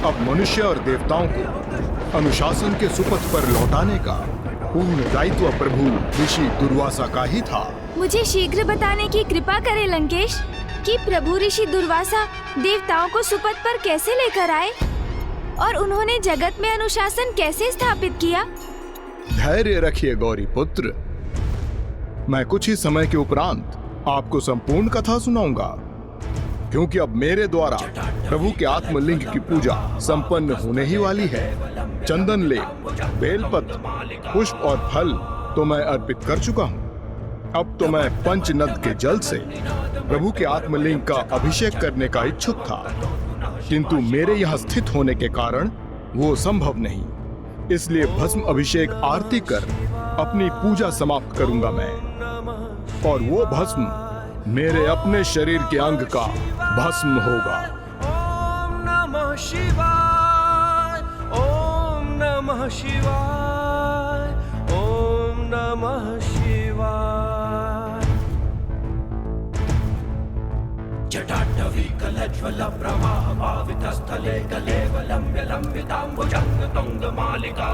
अब मनुष्य और देवताओं को अनुशासन के सुपथ पर लौटाने का पूर्ण दायित्व प्रभु ऋषि दुर्वासा का ही था। मुझे शीघ्र बताने की कृपा करें लंकेश कि प्रभु ऋषि दुर्वासा देवताओं को सुपथ पर कैसे लेकर आए और उन्होंने जगत में अनुशासन कैसे स्थापित किया। धैर्य रखिए गौरी पुत्र, मैं कुछ ही समय के उपरांत आपको संपूर्ण कथा सुनाऊंगा, क्योंकि अब मेरे द्वारा प्रभु के आत्मलिंग की पूजा संपन्न होने ही वाली है। चंदन ले, बेलपत्र, पुष्प और फल तो मैं अर्पित कर चुका हूँ। अब तो मैं पंचनद के जल से प्रभु के आत्मलिंग का अभिषेक करने का इच्छुक था, किंतु मेरे यहाँ स्थित होने के कारण वो संभव नहीं। इसलिए भस्म अभिषेक आरती कर अपनी पूजा समाप्त करूंगा मैं, और वो भस्म मेरे अपने शरीर के अंग का भस्म होगा। ओम नमः शिवाय, ओम नमः शिवाय, ओम नमः शिवाय। जटाटवी कलज्वल प्रवाह भावितस्थले कलेवलम्ब्य लम्बिताम्बुजंग तुंग मालिका।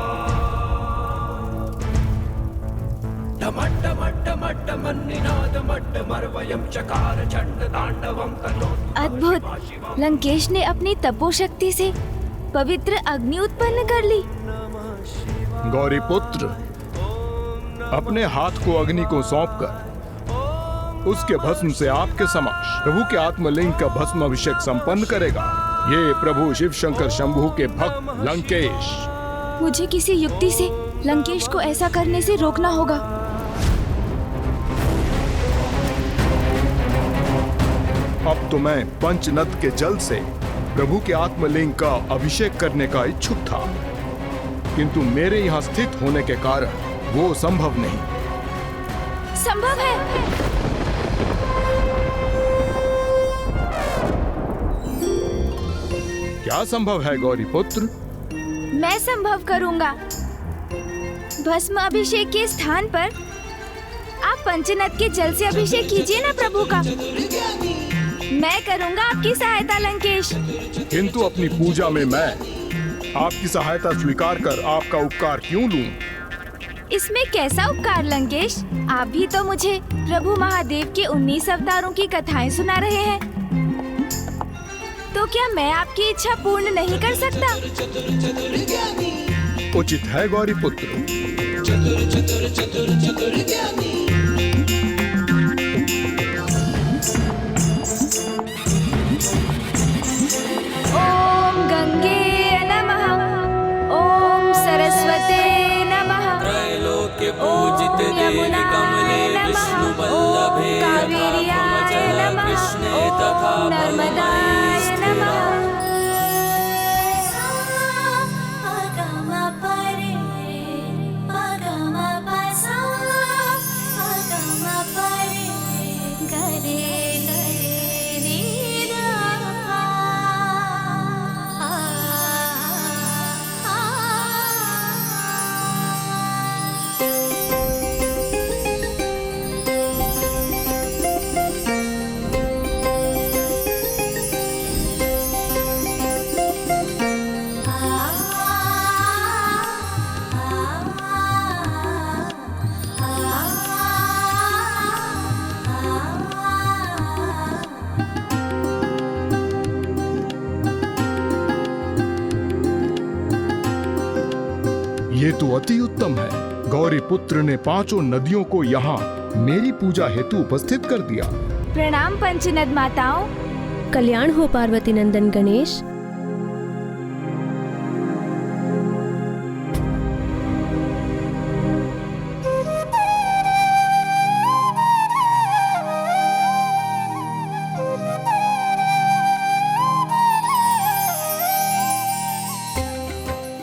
अद्भुत! लंकेश ने अपनी तपोशक्ति से पवित्र अग्नि उत्पन्न कर ली। गौरी पुत्र, अपने हाथ को अग्नि को सौंपकर उसके भस्म से आपके समक्ष प्रभु के आत्मलिंग का भस्म अभिषेक संपन्न करेगा ये प्रभु शिव शंकर शंभु के भक्त लंकेश। मुझे किसी युक्ति से लंकेश को ऐसा करने से रोकना होगा। अब तो मैं पंचनद के जल से प्रभु के आत्मलिंग का अभिषेक करने का इच्छुक था, किंतु मेरे यहाँ स्थित होने के कारण वो संभव नहीं। संभव है। क्या संभव है गौरी पुत्र? मैं संभव करूंगा। भस्म अभिषेक के स्थान पर आप पंचनद के जल से अभिषेक कीजिए ना प्रभु का। मैं करूंगा आपकी सहायता लंकेश। किंतु अपनी पूजा में मैं आपकी सहायता स्वीकार कर आपका उपकार क्यों लूं? इसमें कैसा उपकार लंकेश? आप भी तो मुझे प्रभु महादेव के 19 अवतारों की कथाएं सुना रहे हैं, तो क्या मैं आपकी इच्छा पूर्ण नहीं कर सकता? उचित है गौरी पुत्र। ओम गंगे नमः, ओम सरस्वते नमः, त्रैलोक्य पूजित देवी कमले विष्णु वल्लभे कावेर्याय नमः, कृष्णे तथा नर्मदाय नमः। ये तो अति उत्तम है। गौरी पुत्र ने 5 नदियों को यहाँ मेरी पूजा हेतु उपस्थित कर दिया। प्रणाम पंचनद माताओं। कल्याण हो पार्वती नंदन गणेश।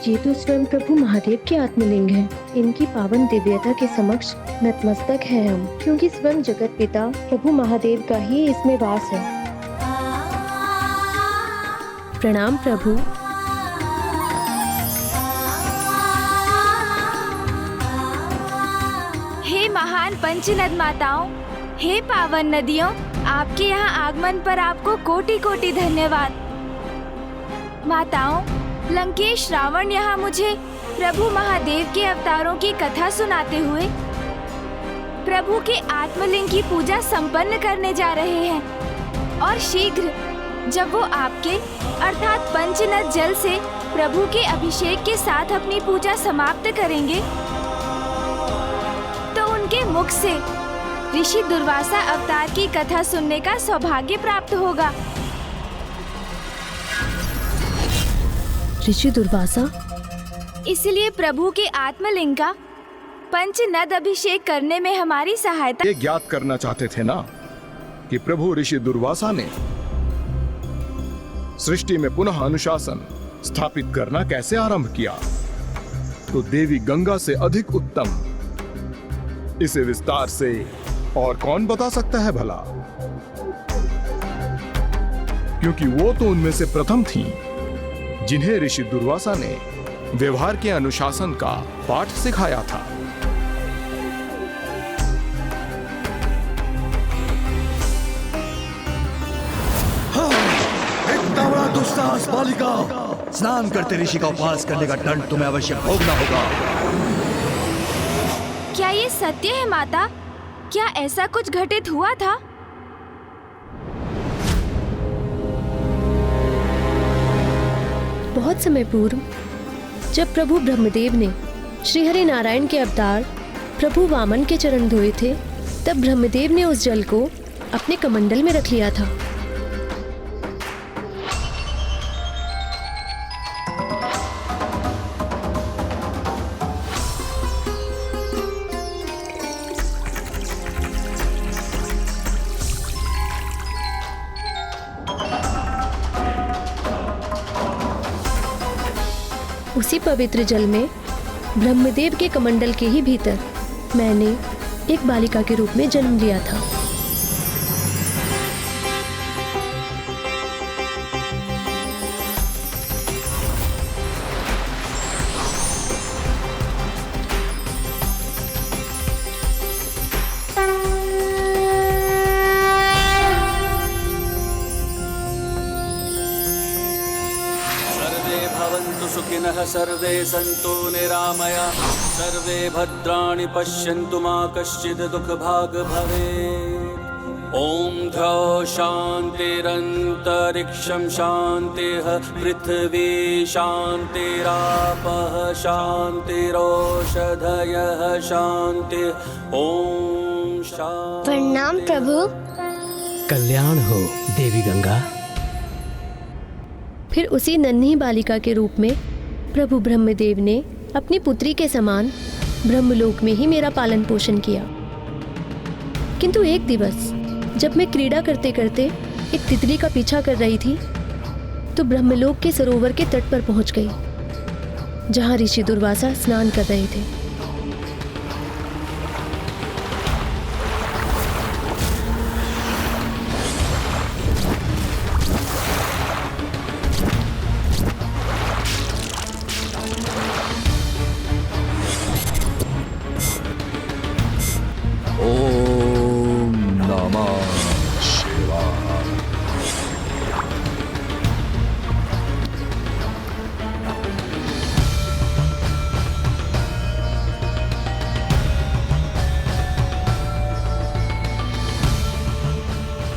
ये तो स्वयं प्रभु महादेव के आत्मलिंग है। इनकी पावन दिव्यता के समक्ष नतमस्तक है हम, क्योंकि स्वयं जगत पिता प्रभु महादेव का ही इसमें वास है। प्रणाम प्रभु। हे महान पंचनद माताओं, हे पावन नदियों, आपके यहाँ आगमन पर आपको कोटि कोटि धन्यवाद। माताओं, लंकेश रावण यहाँ मुझे प्रभु महादेव के अवतारों की कथा सुनाते हुए प्रभु के आत्मलिंग की पूजा संपन्न करने जा रहे हैं और शीघ्र जब वो आपके अर्थात पंचनद जल से प्रभु के अभिषेक के साथ अपनी पूजा समाप्त करेंगे तो उनके मुख से ऋषि दुर्वासा अवतार की कथा सुनने का सौभाग्य प्राप्त होगा। ऋषि दुर्वासा? इसलिए प्रभु के आत्मलिंग का पंचनद अभिषेक करने में हमारी सहायता। ये ज्ञात करना चाहते थे ना कि प्रभु ऋषि दुर्वासा ने सृष्टि में पुनः अनुशासन स्थापित करना कैसे आरंभ किया, तो देवी गंगा से अधिक उत्तम इसे विस्तार से और कौन बता सकता है भला, क्योंकि वो तो उनमें से प्रथम थीं जिन्हें ऋषि दुर्वासा ने व्यवहार के अनुशासन का पाठ सिखाया था। इतना बड़ा दुस्साहस बालिका! स्नान करते ऋषि का उपवास करने का दंड तुम्हें अवश्य भोगना होगा। क्या ये सत्य है माता? क्या ऐसा कुछ घटित हुआ था? बहुत समय पूर्व जब प्रभु ब्रह्मदेव ने श्री हरि नारायण के अवतार प्रभु वामन के चरण धोए थे, तब ब्रह्मदेव ने उस जल को अपने कमंडल में रख लिया था। उसी पवित्र जल में ब्रह्मदेव के कमंडल के ही भीतर मैंने एक बालिका के रूप में जन्म लिया था। सुखिनः सर्वे सन्तु निरामया सर्वे भद्राणि पश्यन्तु मा कश्चित् दुःखभाग् भवेत्। ॐ द्यौः शान्तिरन्तरिक्षं शान्तिः पृथिवी शान्तिरापः शान्तिरोषधयः शान्तिः। ॐ शान्ति। प्रणाम प्रभु। कल्याण हो देवी गंगा। फिर उसी नन्ही बालिका के रूप में प्रभु ब्रह्मदेव ने अपनी पुत्री के समान ब्रह्मलोक में ही मेरा पालन पोषण किया। किंतु एक दिवस जब मैं क्रीड़ा करते करते एक तितली का पीछा कर रही थी, तो ब्रह्मलोक के सरोवर के तट पर पहुंच गई, जहां ऋषि दुर्वासा स्नान कर रहे थे।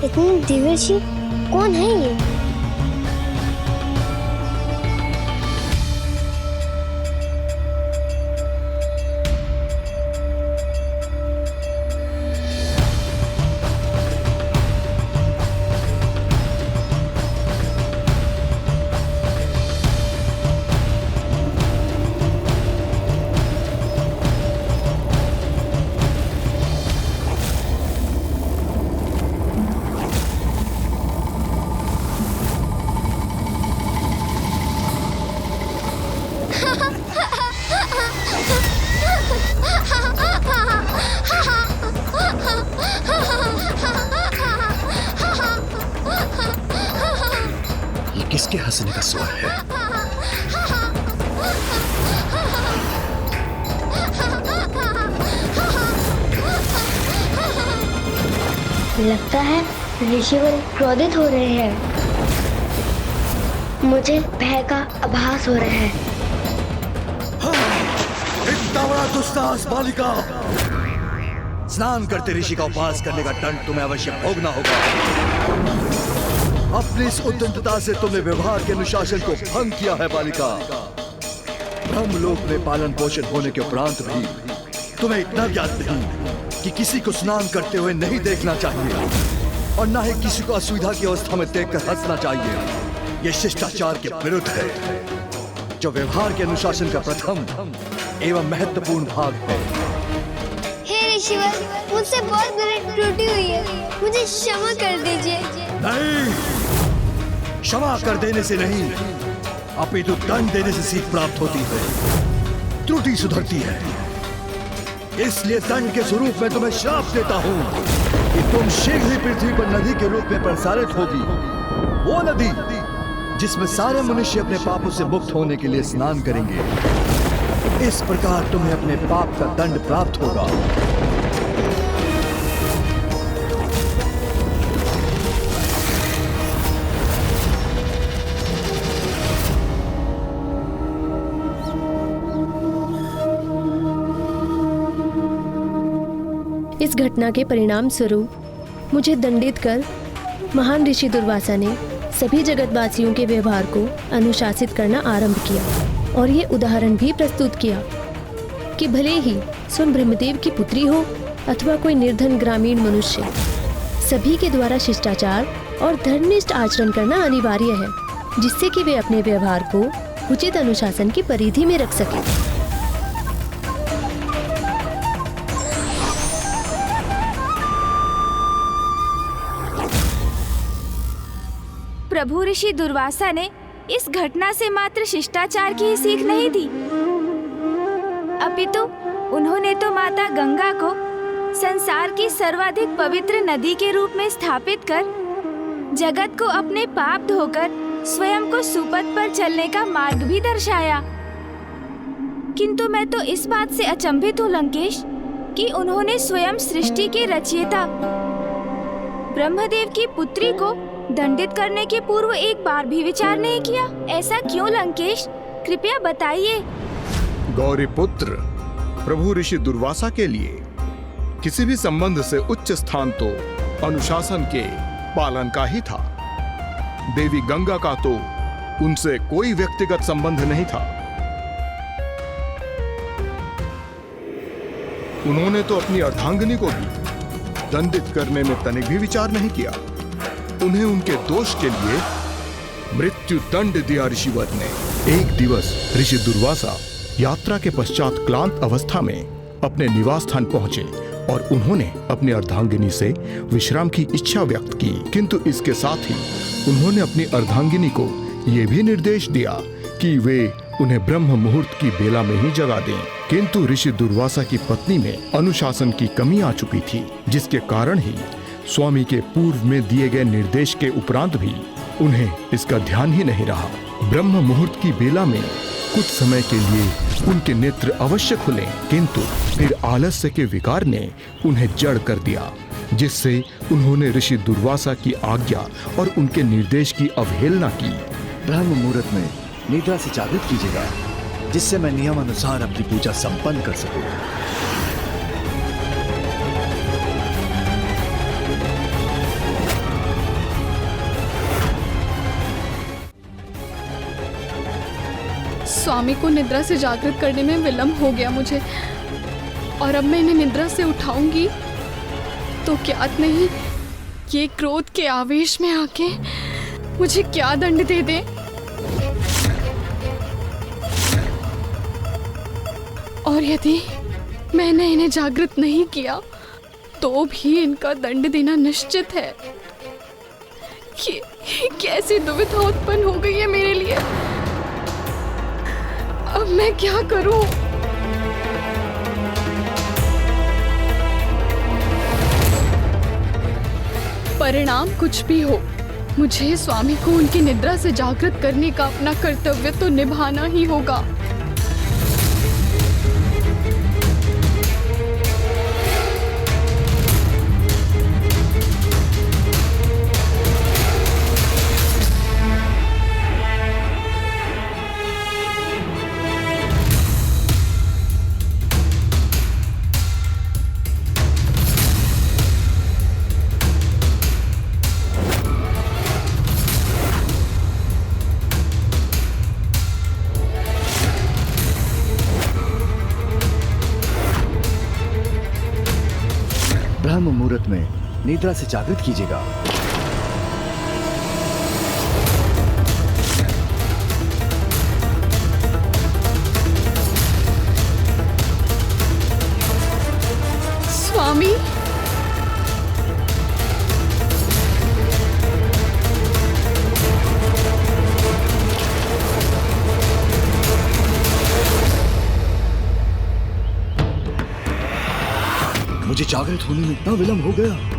इतनी दिव्यशी कौन है ये? किसके हंसने का स्वर है? लगता है ऋषिवर क्रोधित हो रहे हैं। मुझे भय का आभास हो रहा है। इतना बड़ा दुस्साहस बालिका! स्नान करते ऋषि का उपवास करने का दंड तुम्हें अवश्य भोगना होगा। अपनी इस उद्दंडता से तुमने व्यवहार के अनुशासन को भंग किया है बालिका। ब्रह्मलोक में पालन पोषण होने के उपरांत भी तुम्हें इतना ज्ञात नहीं कि किसी को स्नान करते हुए नहीं देखना चाहिए और न ही किसी को असुविधा की अवस्था में देखकर हंसना चाहिए। यह शिष्टाचार के विरुद्ध है, जो व्यवहार के अनुशासन का प्रथम एवं महत्वपूर्ण भाग है। हे ऋषिवर, मुझसे बहुत गलत त्रुटि हुई है, मुझे क्षमा कर दीजिए। नहीं, क्षमा कर देने से नहीं, अपितु दंड देने से सीख प्राप्त होती है। त्रुटि सुधरती है। इसलिए दंड के स्वरूप में तुम्हें श्राप देता हूँ कि तुम शीघ्र ही पृथ्वी पर नदी के रूप में प्रसारित होगी। वो नदी जिसमें सारे मनुष्य अपने पापों से मुक्त होने के लिए स्नान करेंगे। इस प्रकार तुम्हें अपने पाप का दंड प्राप्त होगा। इस घटना के परिणाम स्वरूप मुझे दंडित कर महान ऋषि दुर्वासा ने सभी जगतवासियों के व्यवहार को अनुशासित करना आरंभ किया और ये उदाहरण भी प्रस्तुत किया कि भले ही स्वयं ब्रह्मदेव की पुत्री हो अथवा कोई निर्धन ग्रामीण मनुष्य, सभी के द्वारा शिष्टाचार और धर्मनिष्ठ आचरण करना अनिवार्य है, जिससे कि वे अपने व्यवहार को उचित अनुशासन की परिधि में रख सकें। प्रभु ऋषि दुर्वासा ने इस घटना से मात्र शिष्टाचार की ही सीख नहीं दी, अपितु उन्होंने तो माता गंगा को संसार की सर्वाधिक पवित्र नदी के रूप में स्थापित कर जगत को अपने पाप धोकर स्वयं को सुपथ पर चलने का मार्ग भी दर्शाया। किंतु मैं तो इस बात से अचंभित हूँ लंकेश कि उन्होंने स्वयं सृष्टि के रचयिता ब्रह्मदेव की पुत्री को दंडित करने के पूर्व एक बार भी विचार नहीं किया। ऐसा क्यों लंकेश, कृपया बताइए। गौरी पुत्र, प्रभु ऋषि दुर्वासा के लिए किसी भी संबंध से उच्च स्थान तो अनुशासन के पालन का ही था। देवी गंगा का तो उनसे कोई व्यक्तिगत संबंध नहीं था। उन्होंने तो अपनी अर्धांगिनी को भी दंडित करने में तनिक भी विचार नहीं किया। उन्हें उनके दोष के लिए मृत्यु दंड दिया ऋषिवर ने। एक दिवस ऋषि दुर्वासा यात्रा के पश्चात क्लांत अवस्था में अपने निवास स्थान पहुंचे और उन्होंने अपनी अर्धांगिनी से विश्राम की इच्छा व्यक्त की, किंतु इसके साथ ही उन्होंने अपनी अर्धांगिनी को यह भी निर्देश दिया कि वे उन्हें ब्रह्म मुहूर्त की बेला में ही जगा दें। किंतु ऋषि दुर्वासा की पत्नी में अनुशासन की कमी आ चुकी थी, जिसके कारण ही स्वामी के पूर्व में दिए गए निर्देश के उपरांत भी उन्हें इसका ध्यान ही नहीं रहा। ब्रह्म मुहूर्त की बेला में कुछ समय के लिए उनके नेत्र अवश्य खुले, किंतु फिर आलस्य के विकार ने उन्हें जड़ कर दिया, जिससे उन्होंने ऋषि दुर्वासा की आज्ञा और उनके निर्देश की अवहेलना की। ब्रह्म मुहूर्त में निद्रा से जागृत कीजिएगा, जिससे मैं नियम अनुसार अपनी पूजा संपन्न कर सकूं। स्वामी को निद्रा से जागृत करने में विलंब हो गया मुझे, और अब मैं इन्हें निद्रा से उठाऊंगी तो ज्ञात नहीं ये क्रोध के आवेश में आके मुझे क्या दंड दे दे। और यदि मैंने इन्हें जागृत नहीं किया तो भी इनका दंड देना निश्चित है। ये कैसी दुविधा उत्पन्न हो गई है मेरे लिए। अब मैं क्या करूं? परिणाम कुछ भी हो, मुझे स्वामी को उनकी निद्रा से जागृत करने का अपना कर्तव्य तो निभाना ही होगा। निद्रा से जागृत कीजिएगा। स्वामी, मुझे जागृत होने में इतना विलंब हो गया।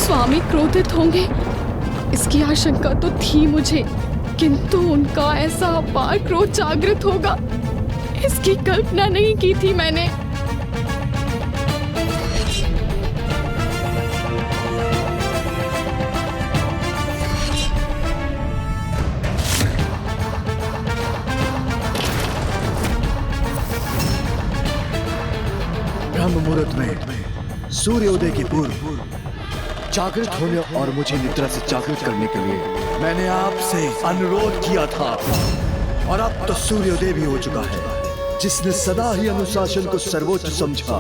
स्वामी क्रोधित होंगे, इसकी आशंका तो थी मुझे, किंतु उनका ऐसा अपार क्रोध जागृत होगा, इसकी कल्पना नहीं की थी मैंने। ब्रह्म मुहूर्त में सूर्योदय के पूर्व जागृत होने और मुझे निद्रा से जागृत करने के लिए मैंने आपसे अनुरोध किया था, और अब तो सूर्योदय भी हो चुका है। जिसने सदा ही अनुशासन को सर्वोच्च समझा,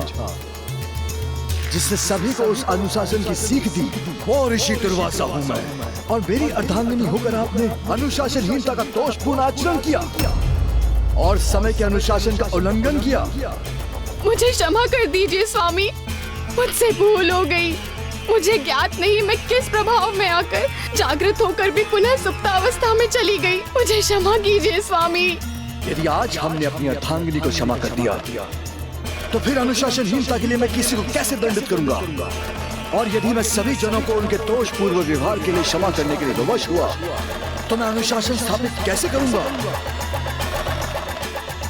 जिसने सभी को उस अनुशासन की सीख दी, वो ऋषि दुर्वासा हूं मैं। और मेरी अर्धांगिनी होकर आपने अनुशासनहीनता का दोषपूर्ण आचरण किया और समय के अनुशासन का उल्लंघन किया। मुझे क्षमा कर दीजिए स्वामी, मुझसे भूल हो गई। मुझे ज्ञात नहीं मैं किस प्रभाव में आकर जागृत होकर भी पुनः सुप्तावस्था में चली गई। मुझे क्षमा कीजिए स्वामी। यदि आज हमने अपनी अर्धांगिनी को क्षमा कर दिया, तो फिर अनुशासनहीनता के लिए मैं किसी को कैसे दंडित करूंगा? और यदि मैं सभी जनों को उनके दोषपूर्ण व्यवहार के लिए क्षमा करने के लिए विवश हुआ, तो मैं अनुशासन स्थापित कैसे करूंगा?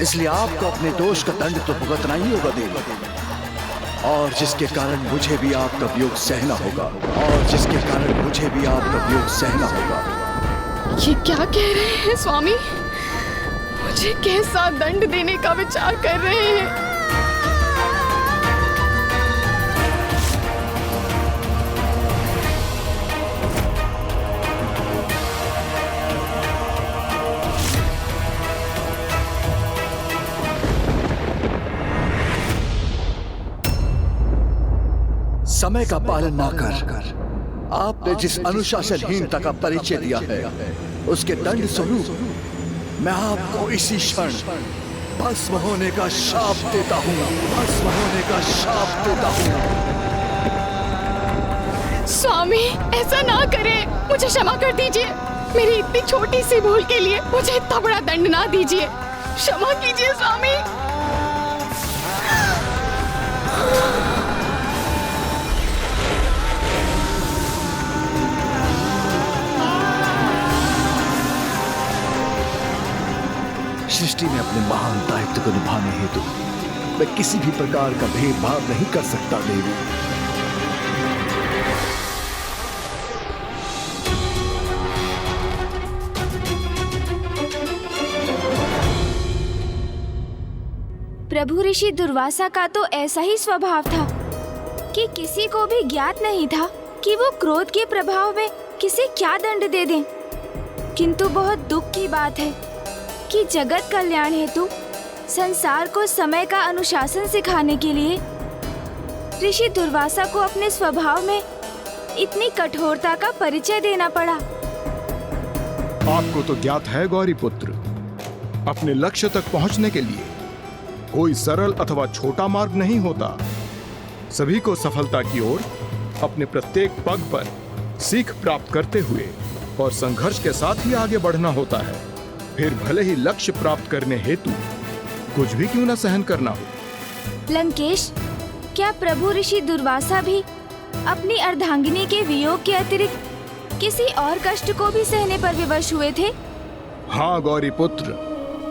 इसलिए आपको अपने दोष का दंड तो भुगतना ही होगा देवी, और जिसके कारण मुझे भी आपका वियोग सहना होगा, और जिसके कारण मुझे भी आपका वियोग सहना होगा। ये क्या कह रहे हैं स्वामी? मुझे कैसा दंड देने का विचार कर रहे हैं? समय का पालन ना कर आपने जिस अनुशासनहीनता का परिचय दिया है, उसके दंड स्वरूप मैं आपको इसी क्षण भस्म होने का शाप देता हूँ, भस्म होने का शाप देता हूँ। स्वामी ऐसा ना करें, मुझे क्षमा कर दीजिए। मेरी इतनी छोटी सी भूल के लिए मुझे इतना बड़ा दंड ना दीजिए। क्षमा कीजिए स्वामी। सृष्टि में अपने महान दायित्व को निभाने हेतु मैं किसी भी प्रकार का भेदभाव नहीं कर सकता देवी। प्रभु ऋषि दुर्वासा का तो ऐसा ही स्वभाव था कि किसी को भी ज्ञात नहीं था कि वो क्रोध के प्रभाव में किसे क्या दंड दे दें। किंतु बहुत दुख की बात है कि जगत कल्याण हेतु संसार को समय का अनुशासन सिखाने के लिए ऋषि दुर्वासा को अपने स्वभाव में इतनी कठोरता का परिचय देना पड़ा। आपको तो ज्ञात है गौरी पुत्र, अपने लक्ष्य तक पहुंचने के लिए कोई सरल अथवा छोटा मार्ग नहीं होता। सभी को सफलता की ओर अपने प्रत्येक पग पर सीख प्राप्त करते हुए और संघर्ष के साथ ही आगे बढ़ना होता है। फिर भले ही लक्ष्य प्राप्त करने हेतु कुछ भी क्यों न सहन करना हो। लंकेश, क्या प्रभु ऋषि दुर्वासा भी अपनी अर्धांगिनी के वियोग के अतिरिक्त किसी और कष्ट को भी सहने पर विवश हुए थे? हाँ गौरी पुत्र,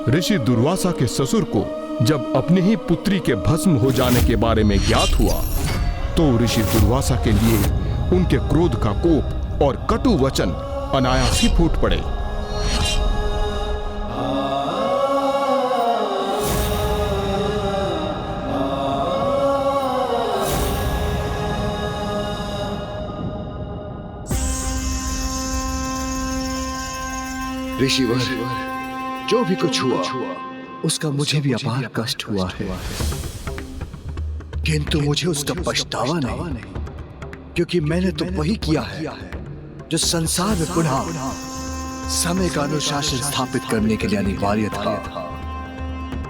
ऋषि दुर्वासा के ससुर को जब अपनी ही पुत्री के भस्म हो जाने के बारे में ज्ञात हुआ, तो ऋषि दुर्वासा के लिए उनके क्रोध का कोप और कटु वचन अनायास ही फूट पड़े। ऋषिवर, जो भी कुछ हुआ उसका मुझे भी अपार कष्ट हुआ है, किंतु मुझे उसका पछतावा नहीं, क्योंकि मैंने तो वही किया है जो संसार में पुनः समय का अनुशासन स्थापित करने के लिए अनिवार्य था।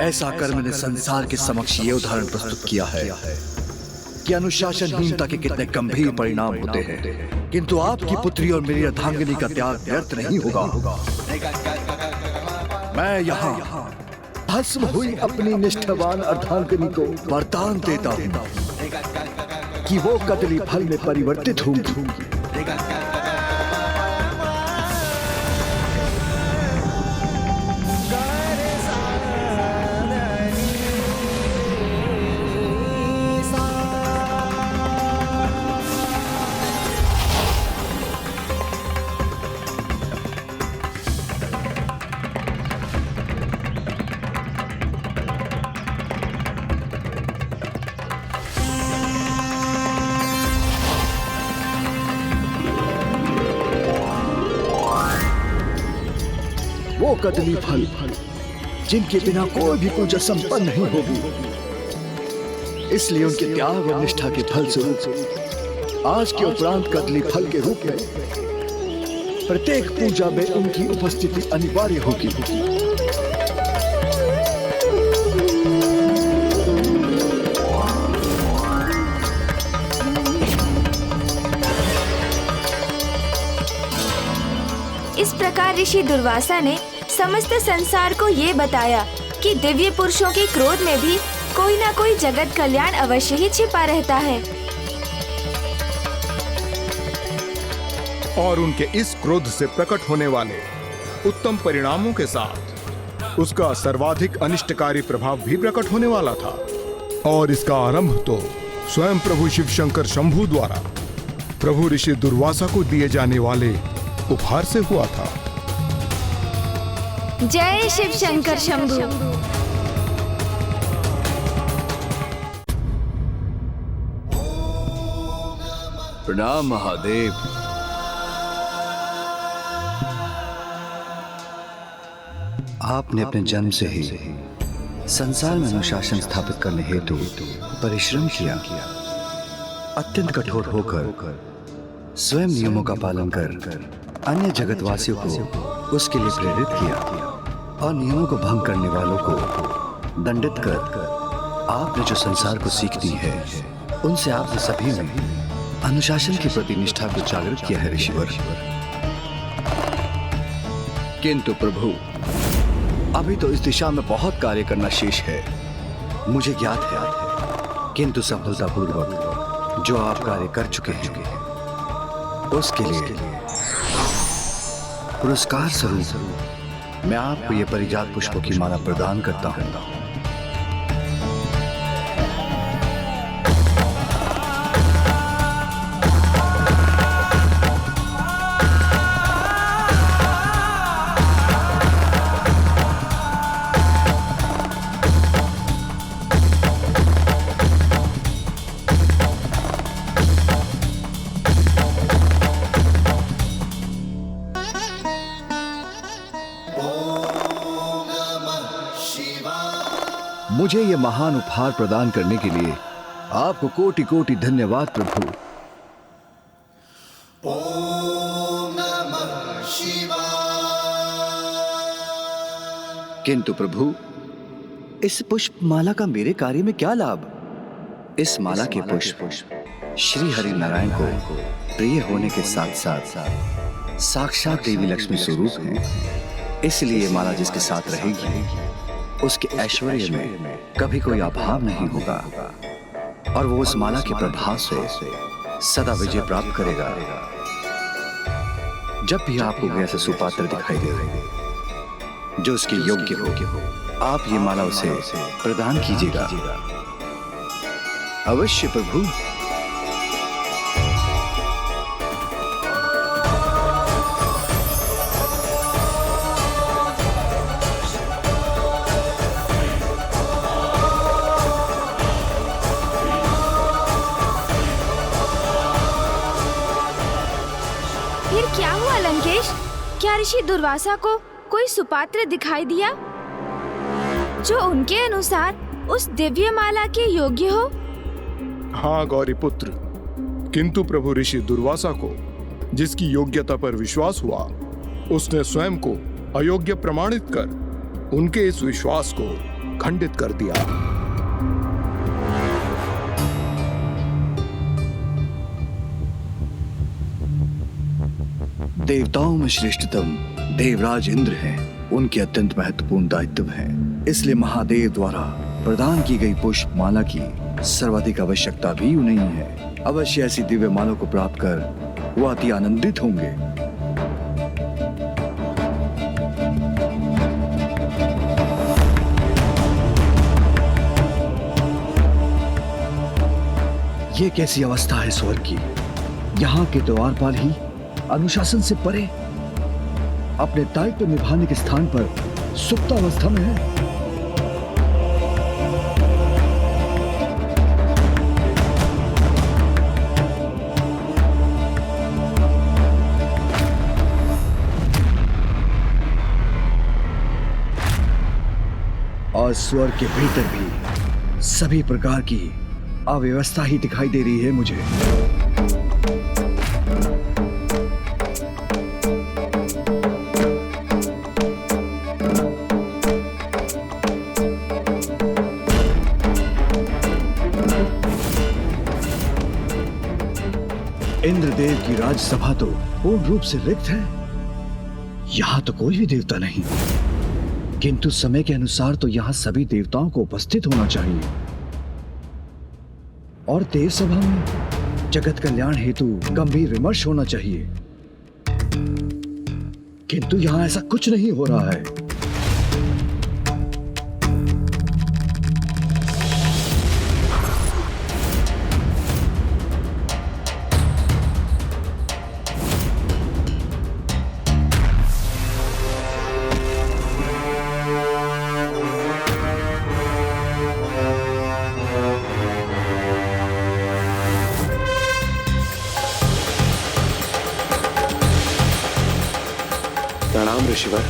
ऐसा कर मैंने संसार के समक्ष ये उदाहरण प्रस्तुत किया है कि अनुशासनहीनता के कितने गंभीर परिणाम होते हैं, किंतु आपकी पुत्री और मेरी अर्धांगिनी का त्याग व्यर्थ नहीं होगा। मैं यहाँ भस्म हुई अपनी निष्ठावान अर्धांगिनी को वरदान देता हूँ कि वो कदली फल में परिवर्तित होंगी। वो कदली फल जिनके बिना कोई भी पूजा संपन्न नहीं होगी, इसलिए उनके त्याग और निष्ठा के फल स्वरूप आज के उपरांत कदली फल के रूप में प्रत्येक पूजा में उनकी उपस्थिति अनिवार्य होगी। इस प्रकार ऋषि दुर्वासा ने समस्त संसार को ये बताया कि दिव्य पुरुषों के क्रोध में भी कोई ना कोई जगत कल्याण अवश्य ही छिपा रहता है, और उनके इस क्रोध से प्रकट होने वाले उत्तम परिणामों के साथ उसका सर्वाधिक अनिष्टकारी प्रभाव भी प्रकट होने वाला था। और इसका आरंभ तो स्वयं प्रभु शिव शंकर शंभु द्वारा प्रभु ऋषि दुर्वासा को दिए जाने वाले उपहार से हुआ था। जय शिव शंकर शंभु। प्रणाम महादेव। आपने अपने जन्म से ही संसार में अनुशासन स्थापित करने हेतु परिश्रम किया, अत्यंत कठोर होकर स्वयं नियमों का पालन कर अन्य जगतवासियों को उसके लिए प्रेरित किया, और नियमों को भंग करने वालों को दंडित कर आपने जो संसार को सीख दी है, उनसे आपने सभी में अनुशासन की प्रति निष्ठा को जागृत किया है ऋषिवर। किंतु प्रभु, अभी तो इस दिशा में बहुत कार्य करना शेष है, मुझे ज्ञात है, किंतु सफलतापूर्वक जो आप कार्य कर चुके हैं उसके लिए पुरस्कार स्वरूप मैं आपको ये परिजात पुष्पों की माला प्रदान करता हूँ। मुझे ये महान उपहार प्रदान करने के लिए आपको कोटि कोटि धन्यवाद प्रभु। किंतु प्रभु, इस पुष्प माला का मेरे कार्य में क्या लाभ? इस माला के पुष्प श्री हरि नारायण को प्रिय होने के साथ साथ साक्षात देवी लक्ष्मी स्वरूप हैं, इसलिए माला जिसके साथ रहेगी उसके ऐश्वर्य में कभी कोई अभाव नहीं होगा, और वो उस माला के प्रभाव से सदा विजय प्राप्त करेगा। जब भी आपको कोई ऐसा सुपात्र दिखाई दे जो उसके योग्य हो, आप ये माला उसे प्रदान कीजिएगा। अवश्य प्रभु। ऋषि दुर्वासा को कोई सुपात्र दिखाई दिया जो उनके अनुसार उस दिव्य माला के योग्य हो? हाँ गौरी पुत्र, किंतु प्रभु ऋषि दुर्वासा को जिसकी योग्यता पर विश्वास हुआ, उसने स्वयं को अयोग्य प्रमाणित कर उनके इस विश्वास को खंडित कर दिया। देवताओं में श्रेष्ठतम देवराज इंद्र हैं। उनके अत्यंत महत्वपूर्ण दायित्व है, इसलिए महादेव द्वारा प्रदान की गई पुष्प माला की सर्वाधिक आवश्यकता भी उन्हें है। अवश्य ऐसी दिव्य माला को प्राप्त कर वो अति आनंदित होंगे। ये कैसी अवस्था है स्वर्ग की? यहाँ के द्वारपाल ही अनुशासन से परे अपने दायित्व निभाने के स्थान पर सुप्तावस्था में है। और स्वर्ग के भीतर भी सभी प्रकार की अव्यवस्था ही दिखाई दे रही है मुझे। इंद्रदेव की राजसभा तो पूर्ण रूप से रिक्त है। यहां तो कोई भी देवता नहीं, किंतु समय के अनुसार तो यहां सभी देवताओं को उपस्थित होना चाहिए और देव सभा में जगत कल्याण हेतु गंभीर विमर्श होना चाहिए, किंतु यहां ऐसा कुछ नहीं हो रहा है। प्रणाम ऋषिवर।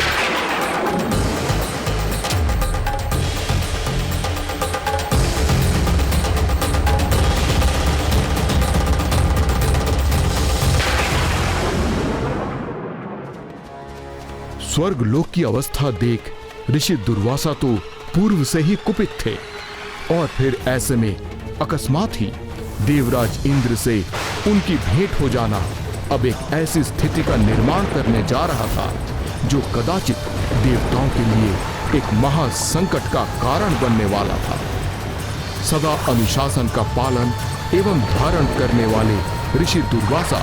स्वर्ग लोक की अवस्था देख ऋषि दुर्वासा तो पूर्व से ही कुपित थे, और फिर ऐसे में अकस्मात ही देवराज इंद्र से उनकी भेंट हो जाना अब एक ऐसी स्थिति का निर्माण करने जा रहा था जो कदाचित देवताओं के लिए एक महासंकट का कारण बनने वाला था। सदा अनुशासन का पालन एवं धारण करने वाले ऋषि दुर्वासा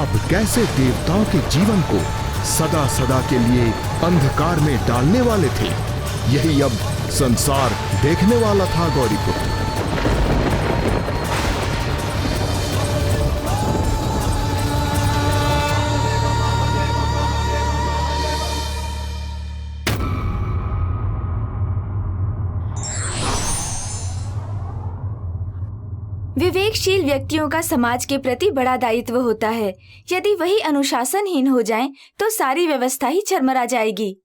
अब कैसे देवताओं के जीवन को सदा सदा के लिए अंधकार में डालने वाले थे, यही अब संसार देखने वाला था गौरीपुत्र। विवेकशील व्यक्तियों का समाज के प्रति बड़ा दायित्व होता है। यदि वही अनुशासनहीन हो जाएं, तो सारी व्यवस्था ही चरमरा जाएगी।